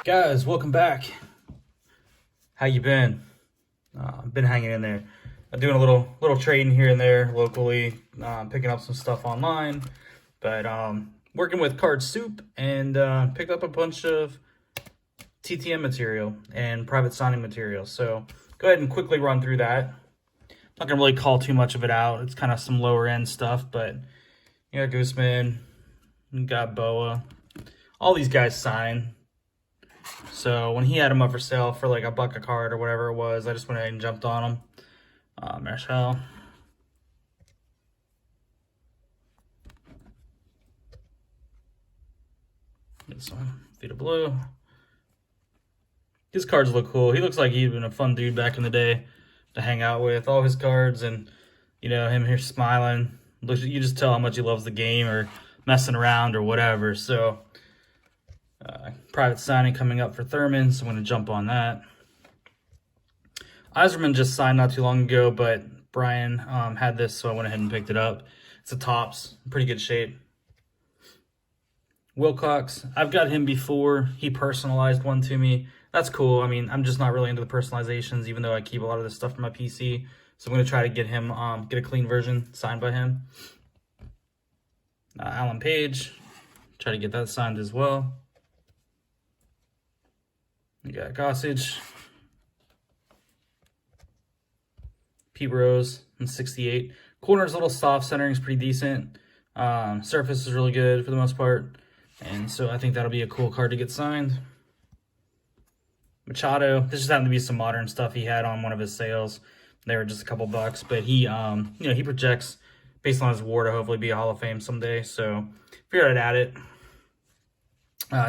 Guys, welcome back. How you been? I've been hanging in there. I'm doing a little trading here and there locally, picking up some stuff online, but working with Card Soup and picked up a bunch of TTM material and private signing material. So go ahead and quickly run through that. I'm not gonna really call too much of it out. It's kind of some lower end stuff, but you got Gooseman, you got Boa, all these guys sign. So when he had them up for sale for like $1 a card or whatever it was, I just went ahead and jumped on them. Machado. This one, Vita Blue. His cards look cool. He looks like he'd been a fun dude back in the day to hang out with. All his cards and, you know, him here smiling. You just tell how much he loves the game or messing around or whatever. So private signing coming up for Thurman, so I'm going to jump on that. Iserman just signed not too long ago, but Brian had this, so I went ahead and picked it up. It's a Topps, pretty good shape. Wilcox, I've got him before. He personalized one to me. That's cool. I mean, I'm just not really into the personalizations, even though I keep a lot of this stuff from my PC. So I'm going to try to get him, get a clean version signed by him. Alan Page, try to get that signed as well. You got Gossage, Pete Rose in 68. Corner's a little soft, centering's pretty decent. Surface is really good for the most part. And so I think that'll be a cool card to get signed. Machado, this just happened to be some modern stuff he had on one of his sales. They were just a couple bucks, but he, you know, he projects based on his WAR to hopefully be a Hall of Fame someday. So figured I'd add it.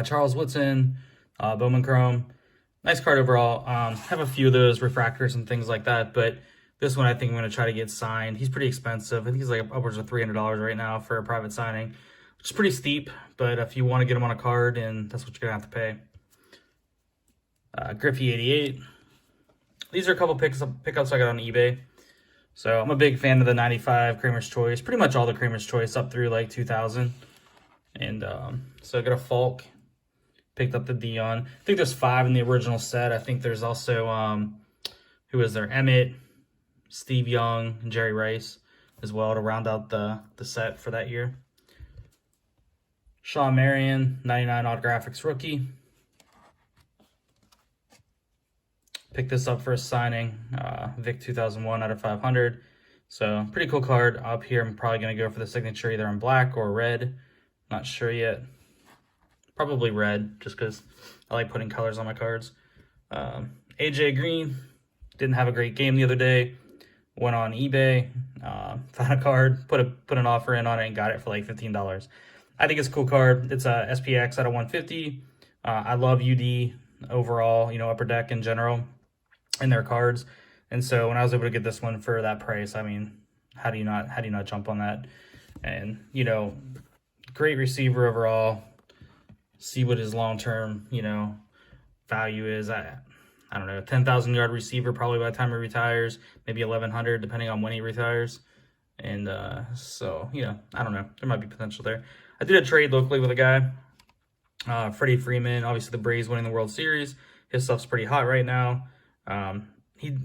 Charles Woodson, Bowman Chrome. Nice card overall. Have a few of those refractors and things like that, but this one I think I'm going to try to get signed. He's pretty expensive. I think he's like upwards of $300 right now for a private signing, which is pretty steep, but if you want to get him on a card, and that's what you're going to have to pay. Griffey 88. These are a couple pickups I got on eBay. So I'm a big fan of the 95 Kramer's Choice. Pretty much all the Kramer's Choice up through like 2000. And so I got a Falk. Picked up the Dion. I think there's 5 in the original set. I think there's also, who is there? Emmett, Steve Young, and Jerry Rice as well to round out the set for that year. Sean Marion, 99 Autographics rookie. Picked this up for a signing. Vic 2001 out of 500. So pretty cool card. Up here, I'm probably going to go for the signature either in black or red. Not sure yet. Probably red, just because I like putting colors on my cards. AJ Green, didn't have a great game the other day. Went on eBay, found a card, put an offer in on it, and got it for like $15. I think it's a cool card. It's a SPX out of 150. I love UD overall, you know, Upper Deck in general, and their cards. And so when I was able to get this one for that price, I mean, how do you not jump on that? And you know, great receiver overall. See what his long-term, you know, value is. I don't know, 10,000-yard receiver probably by the time he retires, maybe 1,100 depending on when he retires. And so, you know, I don't know. There might be potential there. I did a trade locally with a guy, Freddie Freeman. Obviously, the Braves winning the World Series. His stuff's pretty hot right now. He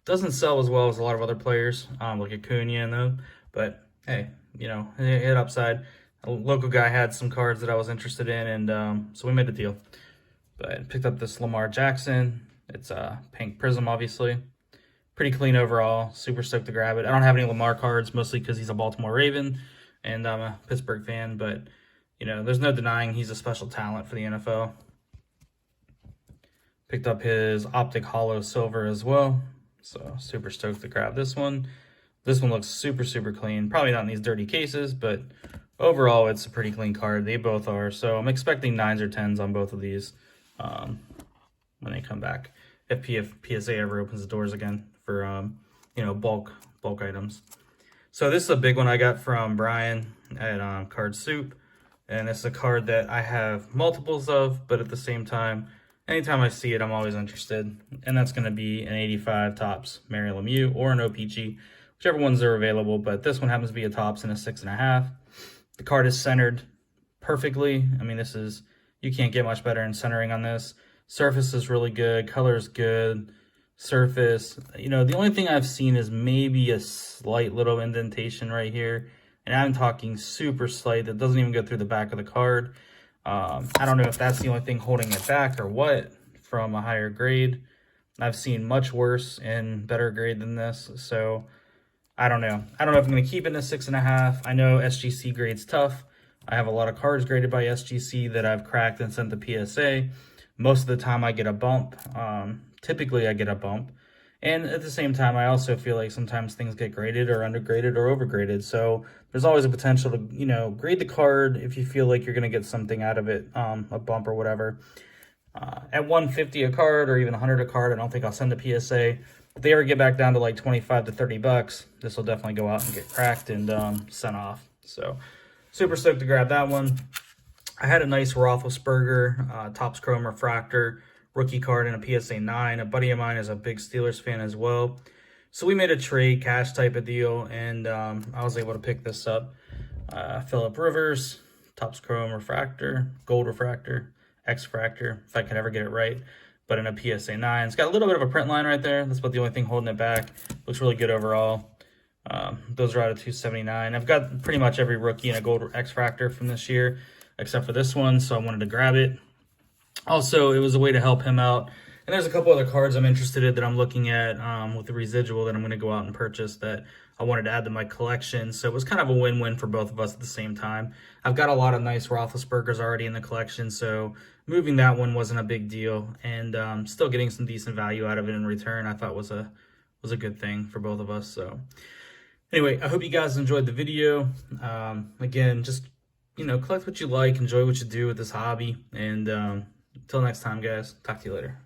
doesn't sell as well as a lot of other players, like Acuna and them. But, hey, you know, it hit upside. A local guy had some cards that I was interested in, and so we made a deal. But picked up this Lamar Jackson. It's a pink prism, obviously. Pretty clean overall. Super stoked to grab it. I don't have any Lamar cards, mostly because he's a Baltimore Raven, and I'm a Pittsburgh fan. But, you know, there's no denying he's a special talent for the NFL. Picked up his Optic Hollow Silver as well. So super stoked to grab this one. This one looks super, super clean. Probably not in these dirty cases, but overall, it's a pretty clean card. They both are. So I'm expecting 9s or 10s on both of these when they come back. If PSA ever opens the doors again for, you know, bulk items. So this is a big one I got from Brian at Card Soup. And it's a card that I have multiples of, but at the same time, anytime I see it, I'm always interested. And that's going to be an 85 Topps Mary Lemieux or an OPG, whichever ones are available. But this one happens to be a Topps and a 6.5. The card is centered perfectly. I mean, this is, you can't get much better in centering on this. Surface is really good. Color is good. Surface, you know, the only thing I've seen is maybe a slight little indentation right here. And I'm talking super slight that doesn't even go through the back of the card. I don't know if that's the only thing holding it back or what from a higher grade. I've seen much worse and better grade than this. So I don't know. I don't know if I'm going to keep it in a 6.5. I know SGC grade's tough. I have a lot of cards graded by SGC that I've cracked and sent to PSA. Most of the time I get a bump. Typically I get a bump. And at the same time, I also feel like sometimes things get graded or undergraded or overgraded. So there's always a potential to, you know, grade the card if you feel like you're going to get something out of it, a bump or whatever. At 150 a card or even 100 a card, I don't think I'll send to PSA. If they ever get back down to like 25 to 30 bucks, this will definitely go out and get cracked and sent off. So super stoked to grab that one. I had a nice Roethlisberger Topps Chrome Refractor rookie card in a PSA 9. A buddy of mine is a big Steelers fan as well. So we made a trade, cash type of deal, and I was able to pick this up. Phillip Rivers, Topps Chrome Refractor, Gold Refractor, X-Fractor, if I can ever get it right, but in a PSA 9. It's got a little bit of a print line right there. That's about the only thing holding it back. Looks really good overall. Those are out of 279. I've got pretty much every rookie in a Gold X-Fractor from this year, except for this one, so I wanted to grab it. Also, it was a way to help him out. And there's a couple other cards I'm interested in that I'm looking at with the residual that I'm going to go out and purchase that I wanted to add to my collection. So it was kind of a win-win for both of us at the same time. I've got a lot of nice Roethlisbergers already in the collection, so moving that one wasn't a big deal. And still getting some decent value out of it in return, I thought was a good thing for both of us. So anyway, I hope you guys enjoyed the video. Again, just, you know, collect what you like, enjoy what you do with this hobby. And until next time, guys, talk to you later.